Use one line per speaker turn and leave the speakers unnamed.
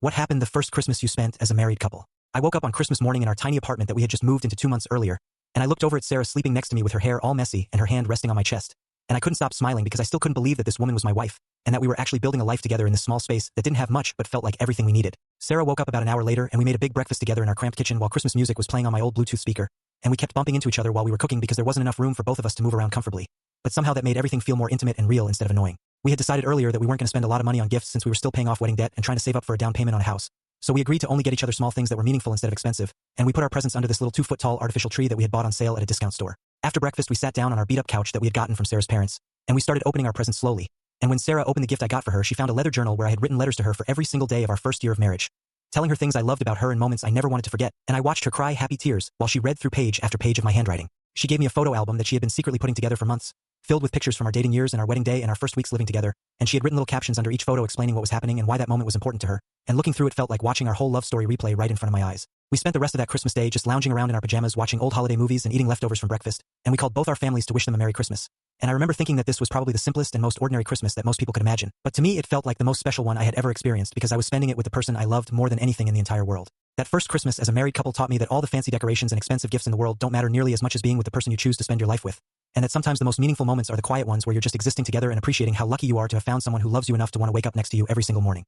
What happened the first Christmas you spent as a married couple? I woke up on Christmas morning in our tiny apartment that we had just moved into 2 months earlier, and I looked over at Sarah sleeping next to me with her hair all messy and her hand resting on my chest. And I couldn't stop smiling because I still couldn't believe that this woman was my wife, and that we were actually building a life together in this small space that didn't have much but felt like everything we needed. Sarah woke up about an hour later and we made a big breakfast together in our cramped kitchen while Christmas music was playing on my old Bluetooth speaker, and we kept bumping into each other while we were cooking because there wasn't enough room for both of us to move around comfortably. But somehow that made everything feel more intimate and real instead of annoying. We had decided earlier that we weren't going to spend a lot of money on gifts since we were still paying off wedding debt and trying to save up for a down payment on a house. So we agreed to only get each other small things that were meaningful instead of expensive, and we put our presents under this little 2-foot-tall artificial tree that we had bought on sale at a discount store. After breakfast, we sat down on our beat-up couch that we had gotten from Sarah's parents, and we started opening our presents slowly. And when Sarah opened the gift I got for her, she found a leather journal where I had written letters to her for every single day of our first year of marriage, telling her things I loved about her and moments I never wanted to forget, and I watched her cry happy tears while she read through page after page of my handwriting. She gave me a photo album that she had been secretly putting together for months, filled with pictures from our dating years and our wedding day and our first weeks living together, and she had written little captions under each photo explaining what was happening and why that moment was important to her, and looking through it felt like watching our whole love story replay right in front of my eyes. We spent the rest of that Christmas day just lounging around in our pajamas watching old holiday movies and eating leftovers from breakfast, and we called both our families to wish them a Merry Christmas. And I remember thinking that this was probably the simplest and most ordinary Christmas that most people could imagine, but to me it felt like the most special one I had ever experienced because I was spending it with the person I loved more than anything in the entire world. That first Christmas as a married couple taught me that all the fancy decorations and expensive gifts in the world don't matter nearly as much as being with the person you choose to spend your life with, and that sometimes the most meaningful moments are the quiet ones where you're just existing together and appreciating how lucky you are to have found someone who loves you enough to want to wake up next to you every single morning.